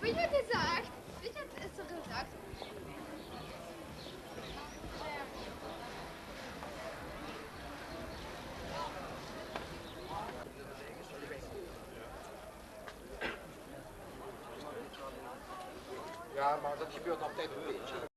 Weet je wat hij zegt? Weet je wat is er gezegd? Ja, maar dat gebeurt altijd een beetje.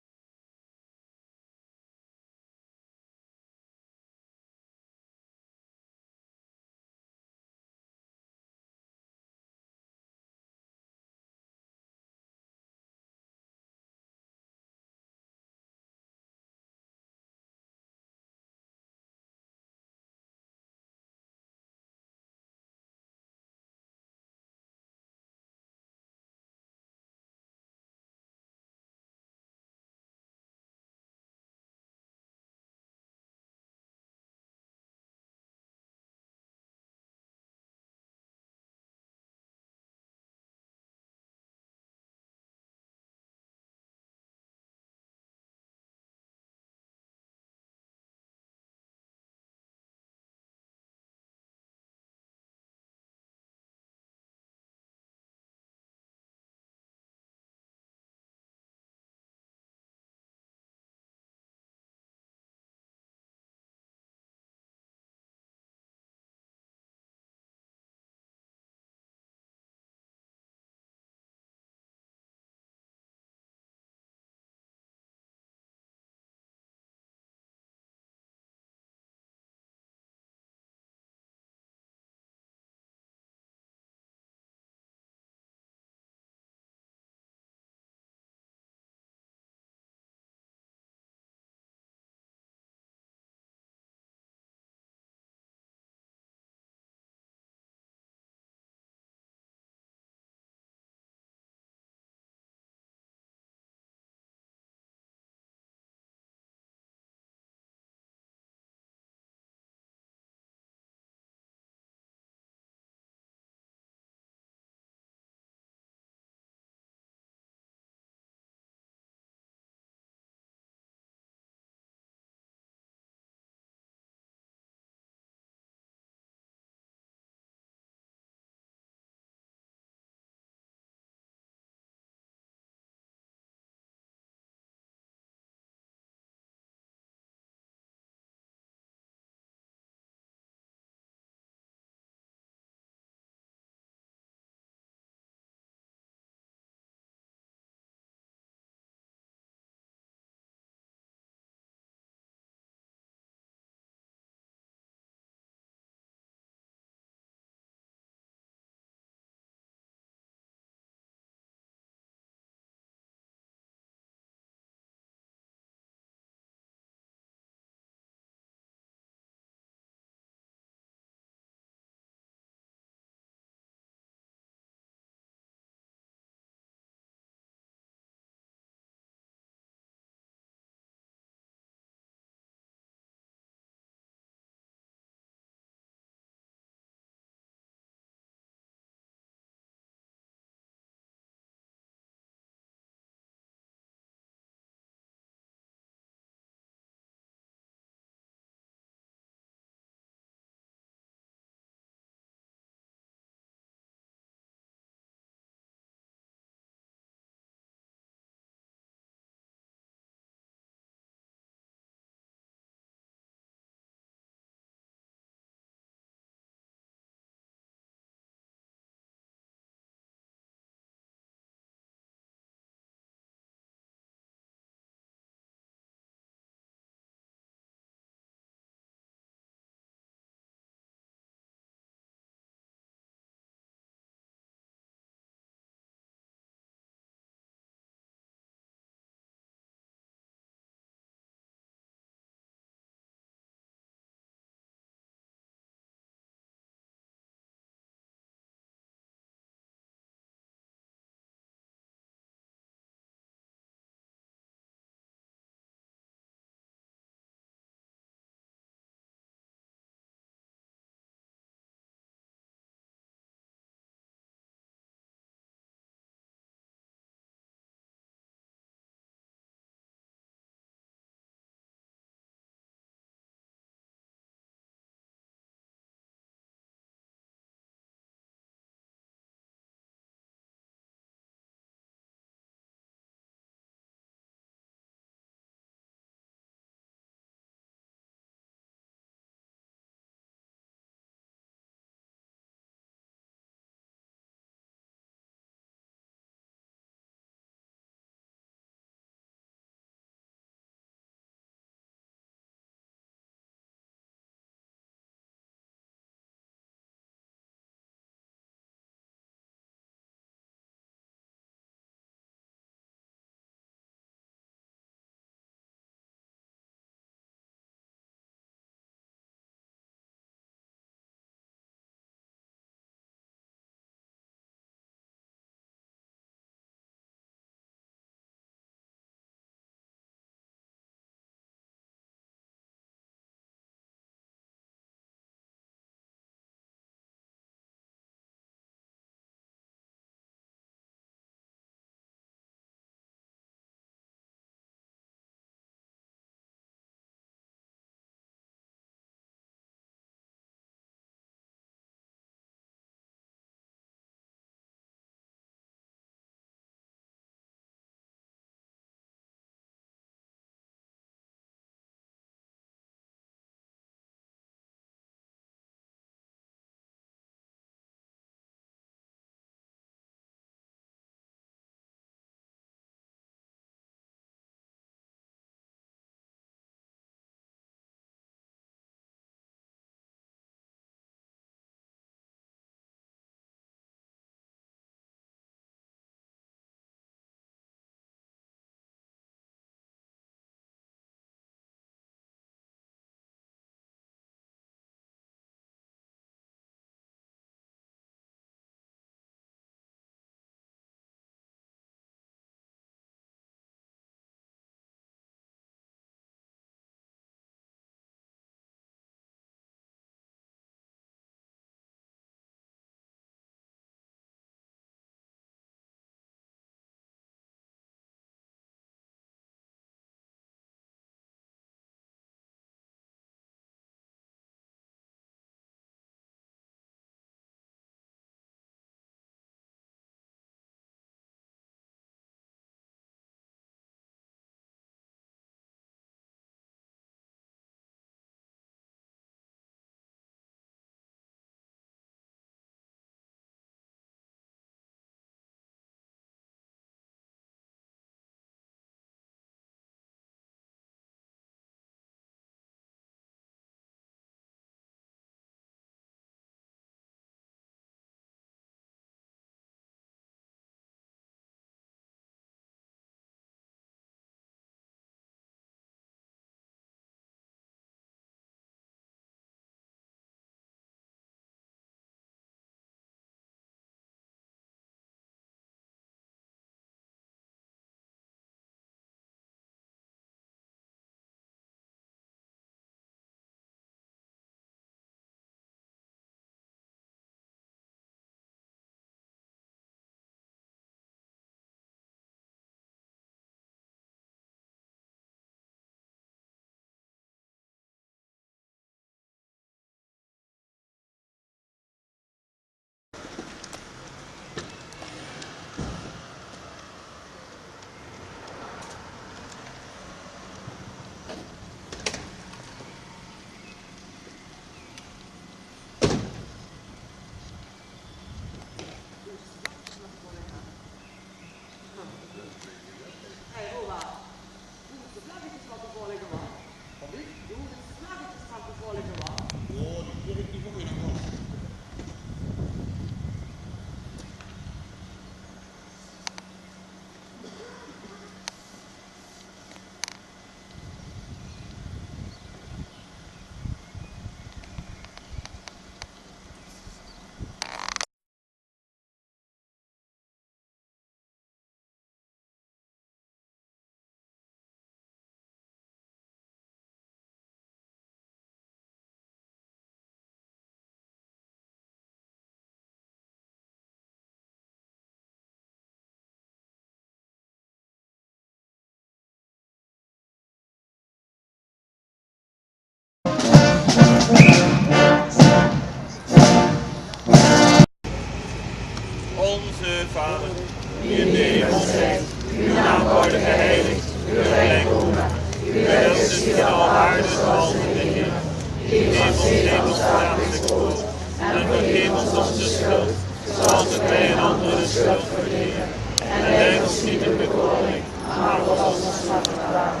ons hemels dagelijks brood. En vergeef ons onze schuld, zoals ook wij en anderen de schuld vergeven. En leid ons niet in bekoring, maar verlos ons van het kwaad.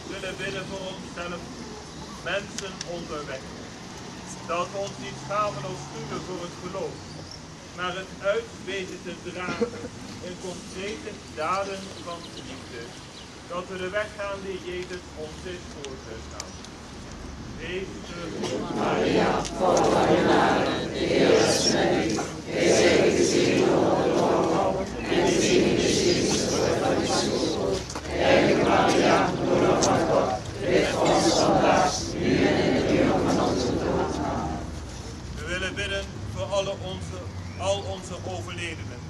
We willen bidden voor onszelf, mensen onderweg. Dat we ons niet schameloos voelen voor het geloof, maar het uit weten te dragen in concrete daden van liefde. Dat we de weg gaan die Jezus ons heeft voorgestaan. Wees terug. Maria, vol van genade, de Heer is met u. Wees gezegend onder de vrouwen, en gezegend is Jezus, de vrucht van uw schoot. Heilige Maria, moeder van God, bid voor ons zondaars, nu en in de uur van onze dood. We willen bidden voor al onze overledenen.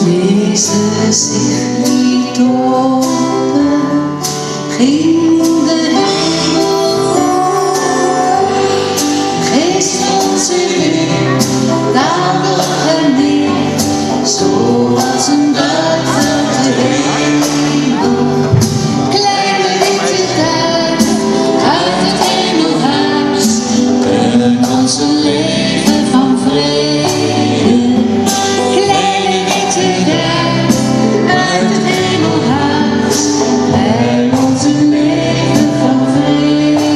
Jezus zich liet dopen, ging de hemel op. Geest onze Heer daalde op hem neer, zoals een duif uit de hemel. Kleine witte duif uit het hemelhuis, brengt ons een leven van vrede. Kleine witte duif uit het hemelhuis, brengt ons een leven van vrede.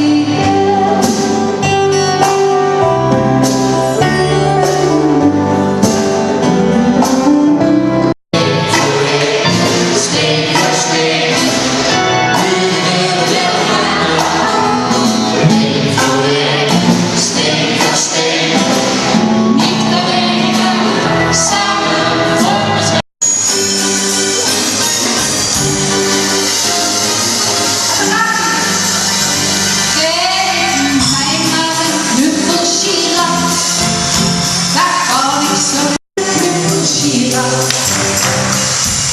Steen voor steen, steen voor steen, niet alleen, samen voor het. Geef mij maar een knuffel giraf, daar kan ik zo knuffel giraf.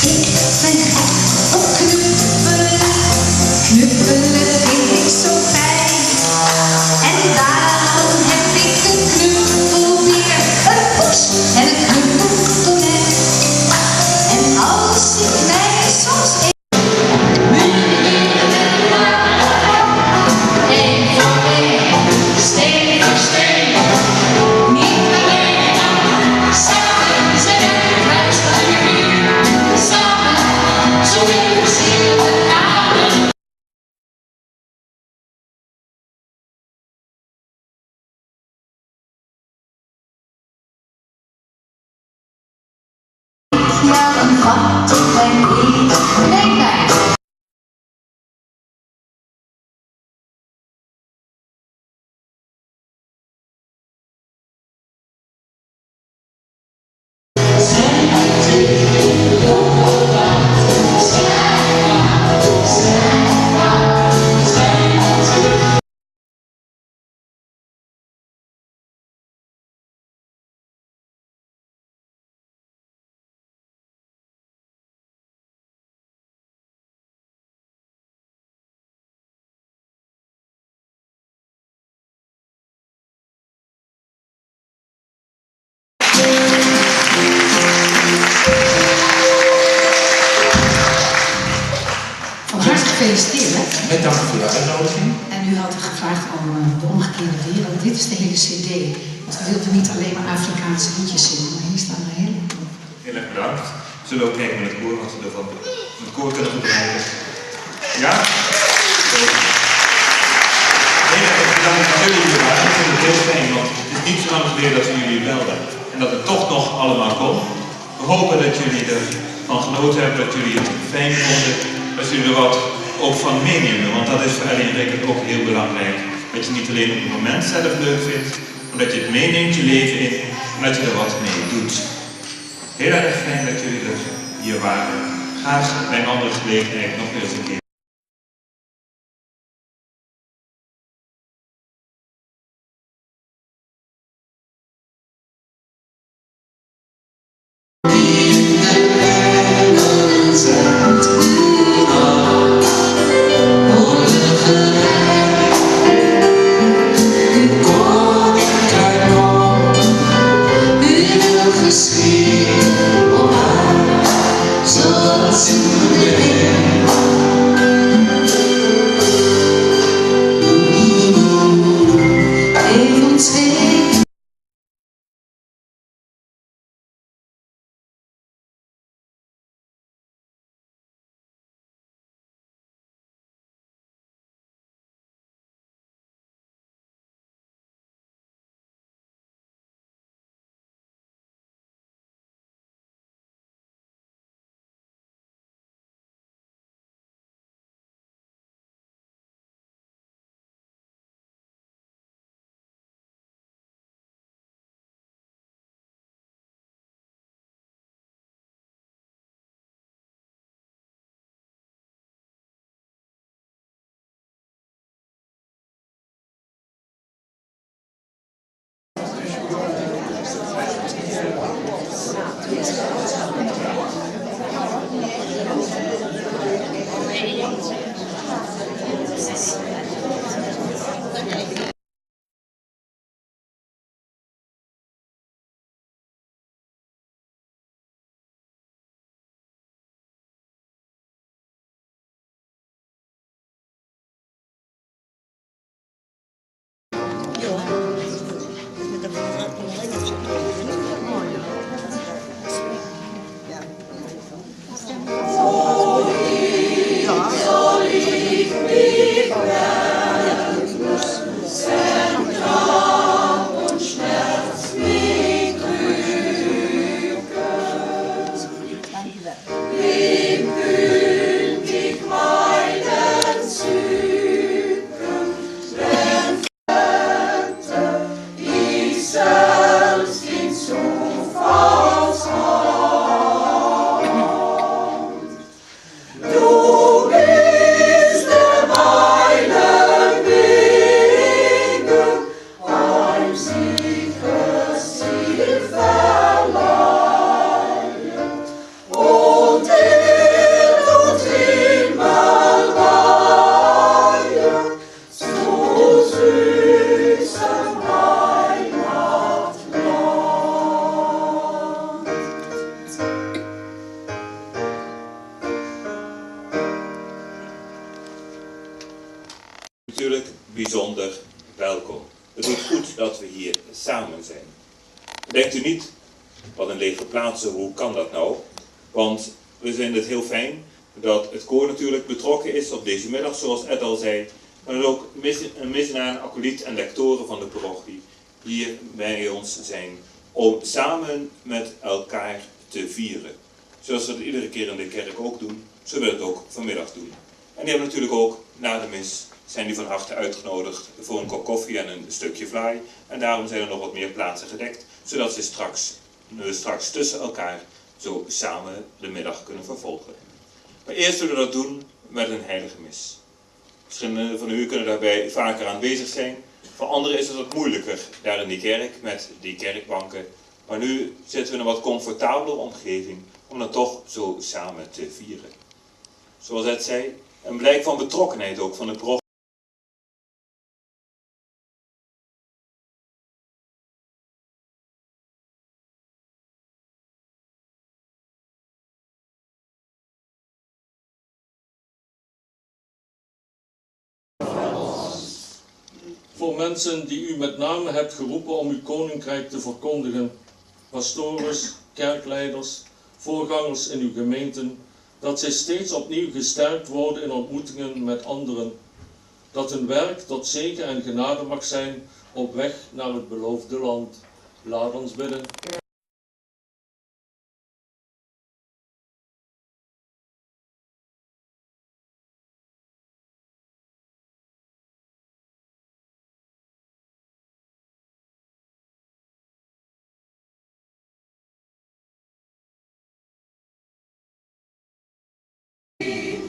Ik ben gek op knuffelen, knuffelen vind ik zo fijn. En daarom heb ik een knuffelbeer, een poes en een knuffelkonijn. En als ik mij soms één voor één, steen voor steen, niet alleen, samen zijn wij sterk. Samen zullen we zien de aarde. Ja, een gat op mijn lied. Nee, nee. Van harte gefeliciteerd. Met dank voor de uitnodiging. En u had gevraagd om de omgekeerde wereld. Dit is de hele cd. Want we wilden niet alleen maar Afrikaanse liedjes zingen, maar hier staan er heel veel. Heel erg bedankt. We zullen ook kijken met het koor wat we ervan het koor kunnen gebruiken. Ja? Heel erg bedankt dat jullie hier waren. Ik vind het heel fijn, want het is niet zo lang geleden dat we jullie belden. En dat het toch nog allemaal kon. We hopen dat jullie ervan genoten hebben, dat jullie het fijn vonden. Dat jullie er wat ook van meenemen, want dat is voor Ellie en Rick ook heel belangrijk. Dat je niet alleen op het moment zelf leuk vindt, maar dat je het meeneemt je leven in en dat je er wat mee doet. Heel erg fijn dat jullie er hier waren. Graag bij een andere gelegenheid nog eens een keer. Natuurlijk bijzonder welkom. Het is goed dat we hier samen zijn. Denkt u niet, wat een lege plaatsen, hoe kan dat nou? Want we vinden het heel fijn dat het koor natuurlijk betrokken is op deze middag, zoals Ed al zei. Maar dat ook een misnaam, acolyt en lectoren van de parochie hier bij ons zijn om samen met elkaar te vieren. Zoals we het iedere keer in de kerk ook doen, zullen we het ook vanmiddag doen. En die hebben natuurlijk ook na de mis zijn die van harte uitgenodigd voor een kop koffie en een stukje vlaai. En daarom zijn er nog wat meer plaatsen gedekt, zodat ze straks tussen elkaar zo samen de middag kunnen vervolgen. Maar eerst zullen we dat doen met een heilige mis. Verschillende van u kunnen daarbij vaker aanwezig zijn. Voor anderen is het wat moeilijker daar in die kerk met die kerkbanken. Maar nu zitten we in een wat comfortabele omgeving om dan toch zo samen te vieren. Zoals Ed zei, een blijk van betrokkenheid ook van de parochie. Voor mensen die u met name hebt geroepen om uw koninkrijk te verkondigen, pastores, kerkleiders, voorgangers in uw gemeenten, dat zij steeds opnieuw gesterkt worden in ontmoetingen met anderen, dat hun werk tot zegen en genade mag zijn op weg naar het beloofde land. Laat ons bidden. Lied,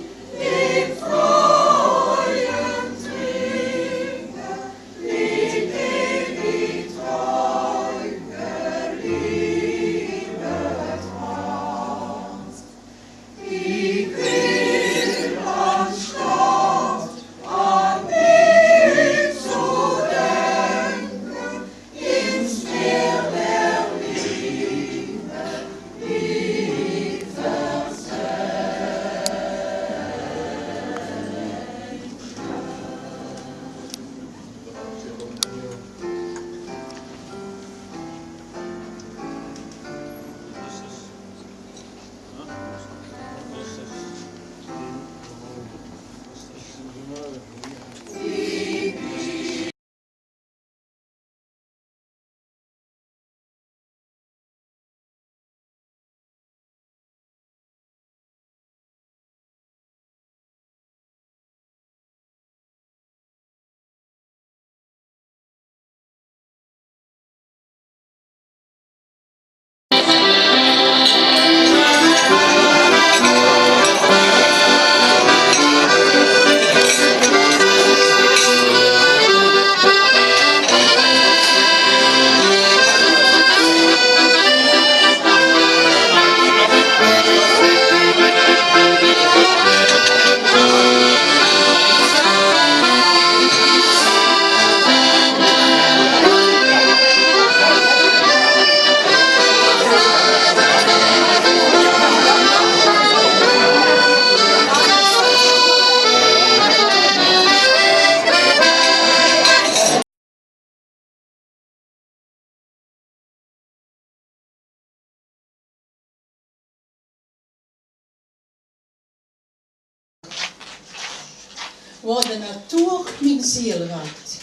waar de natuur mijn ziel raakt.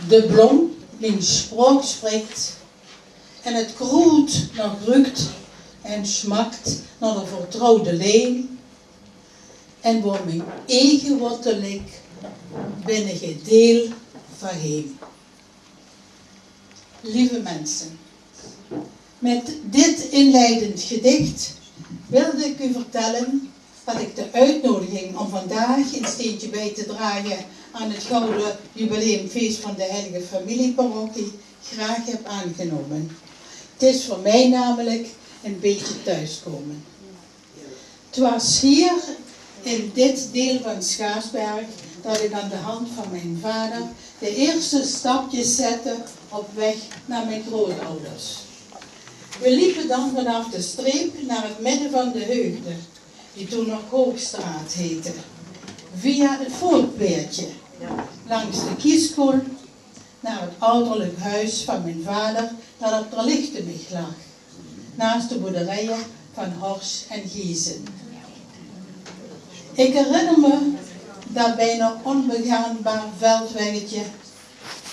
De bloem mijn spraak spreekt en het groet nog ruikt en smakt naar de vertrouwde leen. En waar mijn eigen wortel ligt, ben ik een deel van hem. Lieve mensen, met dit inleidend gedicht wilde ik u vertellen dat ik de uitnodiging om vandaag een steentje bij te dragen aan het gouden jubileumfeest van de Heilige Familieparochie graag heb aangenomen. Het is voor mij namelijk een beetje thuiskomen. Het was hier in dit deel van Schaarsberg dat ik aan de hand van mijn vader de eerste stapjes zette op weg naar mijn grootouders. We liepen dan vanaf de streep naar het midden van de heugde, die toen nog Hoogstraat heette, via het voortweertje, langs de Kieskool, naar het ouderlijk huis van mijn vader dat op de Lichtenweg lag, naast de boerderijen van Hors en Giezen. Ik herinner me dat bijna onbegaanbaar veldweggetje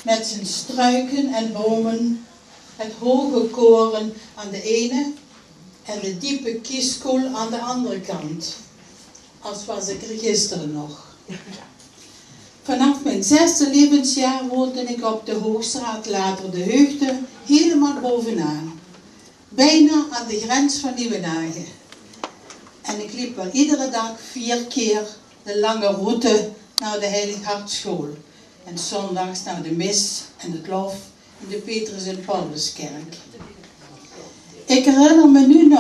met zijn struiken en bomen, het hoge koren aan de ene en de diepe Kieskool aan de andere kant, als was ik er gisteren nog. Vanaf mijn 6e levensjaar woonde ik op de Hoogstraat, later de Heugde, helemaal bovenaan, bijna aan de grens van Nieuwenhagen. En ik liep wel iedere dag 4 keer de lange route naar de Heilig Hartschool en zondags naar de mis en het lof in de Petrus en Pauluskerk. Ik herinner me nu nog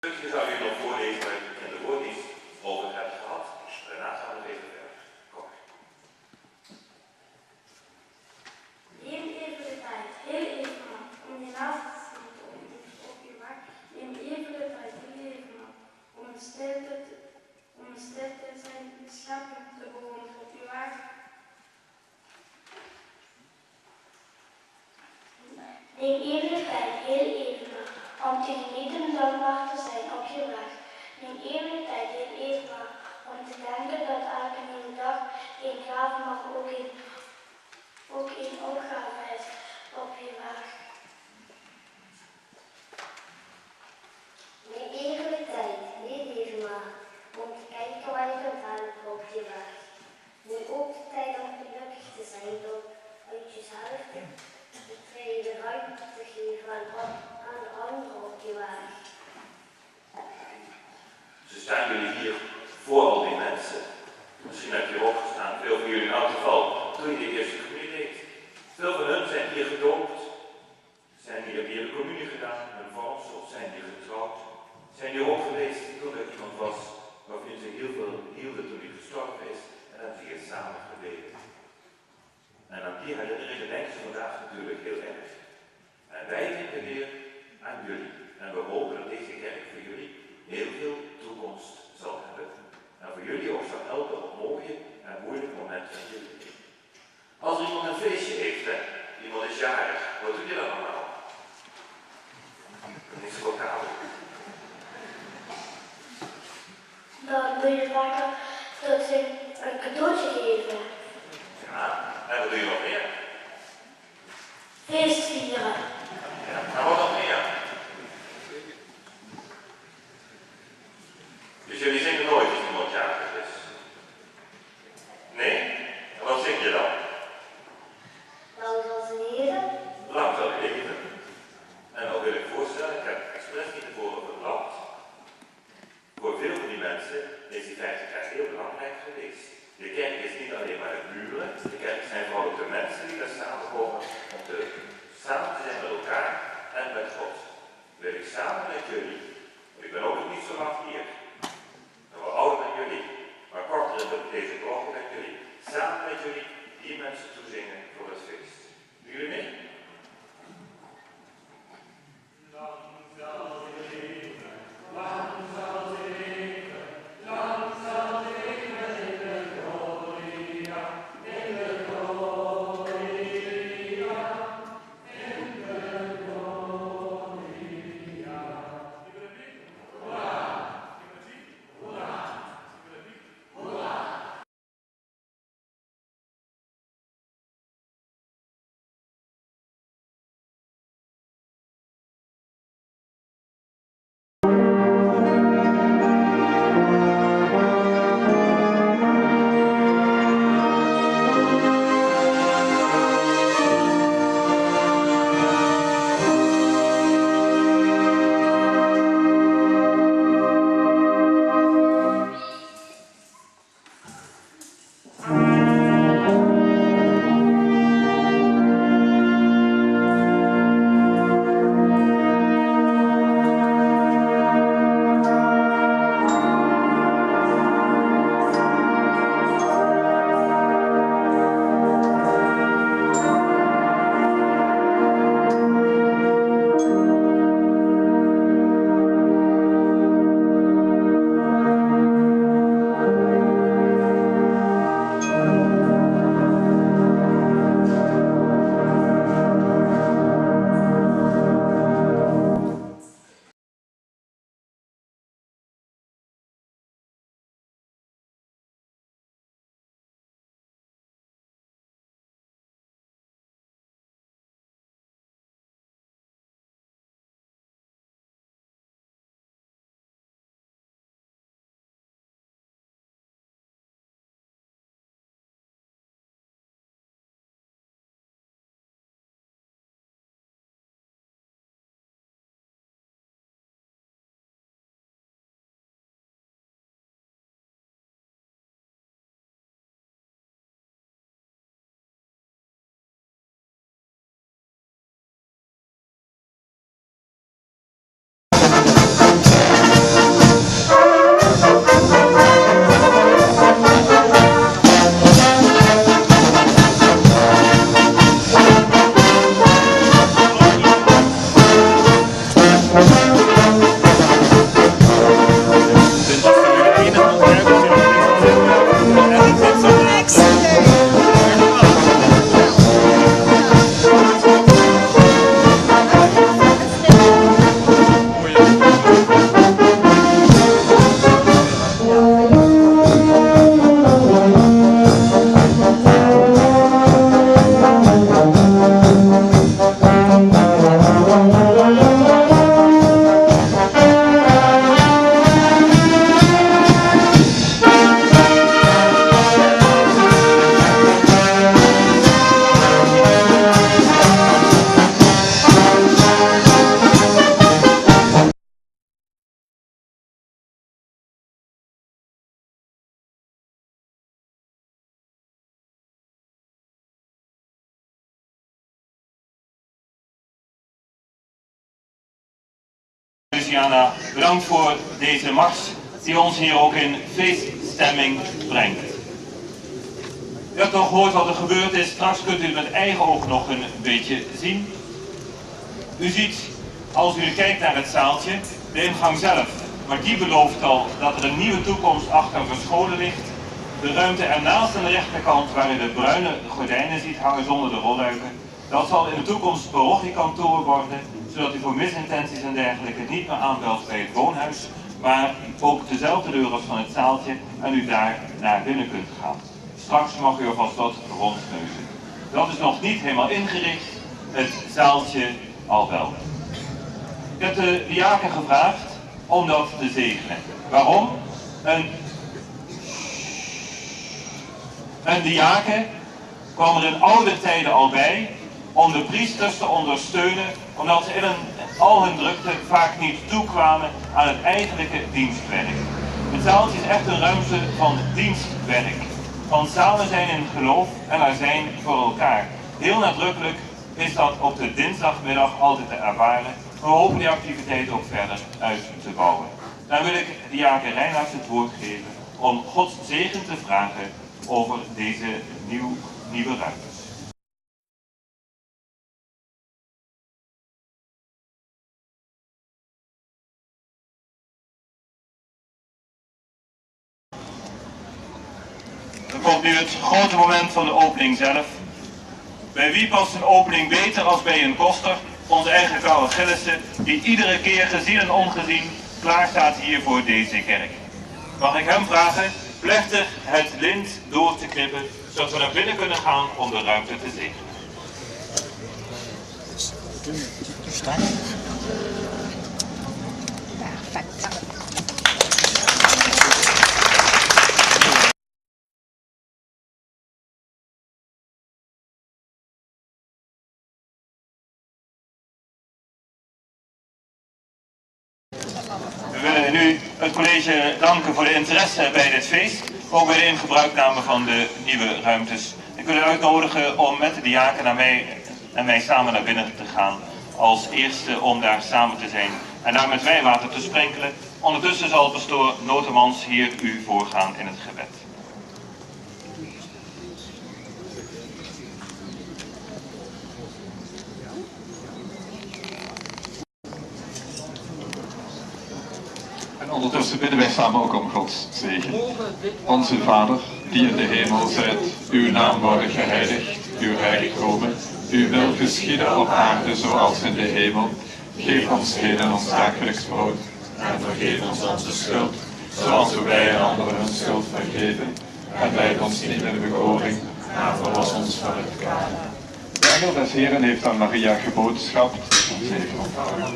Je zou u nog voorlezen waar ik in de woorddienst over heb gehad. Daarna gaan we even verder. Kom. Neem even de tijd, heel even man, om je naast te schieten op je maag. Neem even de tijd, heel even man, om een sterkte zijn schapen te bewonderen op je maag. Neem even de tijd, heel even man, om te genieten en dankbaar te zijn op je weg. Neem even de tijd, heel even man, om te denken dat elke nieuwe dag geen gave, maar ook een opgave is op je weg. Neem even de tijd, heel even maar, om te kijken waar je kunt helpen op je weg. Neem ook de tijd om gelukkig te zijn door uit jezelf de vrije ruimte te geven aan de anderen op je weg. Ze staan jullie hier voor al die mensen. Misschien heb je erop gestaan, veel van jullie in elk geval, toen je de eerste communie deed. Veel van hen zijn hier gedoopt, zijn hier de communie gedaan, hun vormsel, zijn hier getrouwd, zijn hier ook geweest toen er iemand was waarvan ze heel veel hielden toen hij gestorven is en hebben ze hier samen gebeden. En aan die herinneringen denken ze vandaag natuurlijk heel erg. En wij denken weer aan jullie. En we hopen dat deze kerk voor jullie heel veel toekomst zal hebben. En voor jullie ook zal helpen op mooie en moeilijke momenten in jullie leven. Als er iemand een feestje heeft, hè, iemand is jarig, wat doe je dan allemaal? Niks lokaal. Dan doe je vaker dat ze een cadeautje geven. Ja, en wat doe je nog meer? Feest vieren. Ja, en wat nog meer? Dus jullie zingen nooit als iemand jarig is? Nee? En wat zing je dan? Lang zal ze leven. Lang zal je leven. En dan wil ik voorstellen, ik heb expres niet tevoren verklapt. Voor veel van die mensen is die 50 jaar heel belangrijk geweest. De kerk is niet alleen maar het muren, de kerk zijn vooral ook de mensen die daar samenkomen om samen te zijn Luciana, bedankt voor deze mars die ons hier ook in feeststemming brengt. U hebt toch gehoord wat er gebeurd is, straks kunt u het met eigen ogen nog een beetje zien. U ziet, als u kijkt naar het zaaltje, de ingang zelf, maar die belooft al dat er een nieuwe toekomst achter verscholen ligt. De ruimte ernaast aan de rechterkant, waar u de bruine gordijnen ziet hangen zonder de rolluiken, dat zal in de toekomst parochiekantoor worden, zodat u voor misintenties en dergelijke niet meer aanbelt bij het woonhuis, maar ook dezelfde deur als van het zaaltje en u daar naar binnen kunt gaan. Straks mag u alvast wat rondneuzen. Dat is nog niet helemaal ingericht, het zaaltje al wel. Ik heb de diaken gevraagd om dat te zegenen. Waarom? Een diaken kwam er in oude tijden al bij om de priesters te ondersteunen, omdat ze in al hun drukte vaak niet toekwamen aan het eigenlijke dienstwerk. Het zaaltje is echt een ruimte van dienstwerk, van samen zijn in geloof en er zijn voor elkaar. Heel nadrukkelijk is dat op de dinsdagmiddag altijd te ervaren. We hopen die activiteit ook verder uit te bouwen. Dan wil ik diaken Reinhard het woord geven om Gods zegen te vragen over deze nieuwe ruimtes. Dan komt nu het grote moment van de opening zelf. Bij wie past een opening beter als bij een koster? Onze eigen Karel Gillissen, die iedere keer gezien en ongezien klaar staat hier voor deze kerk. Mag ik hem vragen plechtig het lint door te knippen, zodat we naar binnen kunnen gaan om de ruimte te zegenen. Perfect. We willen nu het college danken voor de interesse bij dit feest, ook bij de ingebruikname van de nieuwe ruimtes. Ik wil u uitnodigen om met de diaken en mij samen naar binnen te gaan, als eerste om daar samen te zijn en daar met wijwater te sprenkelen. Ondertussen zal pastoor Notemans hier u voorgaan in het gebed. Ondertussen bidden wij samen ook om Gods zegen. Onze Vader, die in de hemel zijt, uw naam worden geheiligd, uw rijk komen, uw wil geschieden op aarde zoals in de hemel. Geef ons heden ons dagelijks brood en vergeef ons onze schuld, zoals wij anderen hun schuld vergeven. En leid ons niet in de bekoring, maar verlos ons van het kwaad. De engel des Heren heeft aan Maria geboodschapt, zegen ontvangen.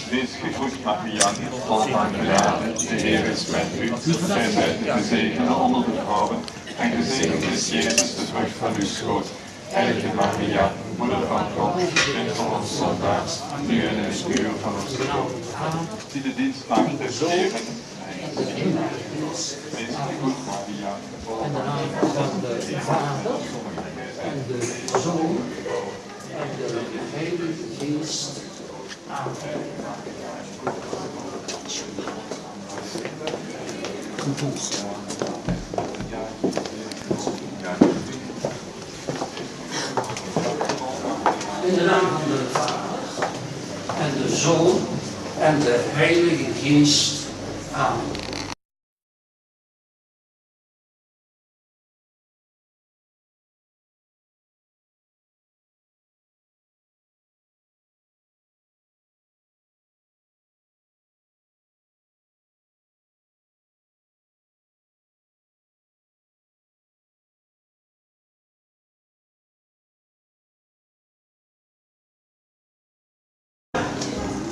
Wees gegroet Maria, vol van genade, de Heer is met u. Gij zijt gezegende onder de vrouwen, en gezegend is Jezus, de vrucht van uw schoot. Heilige Maria, moeder van God, bid voor ons zondaars, nu en in het uur van onze dood. Die de dienstmaagd des Heren. Wees gegroet Maria, vol van genade, de Vader en de Zoon en de Heilige Geest. In de naam van de Vader en de Zoon en de Heilige Geest. Amen.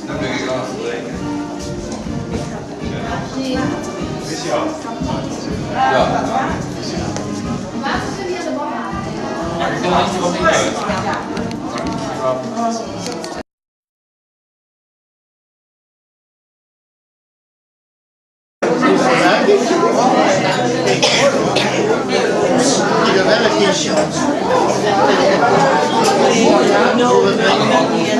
Dan ben ik aan het spreken. Ja. Maar ze zijn hier de bal. Die werkt niet.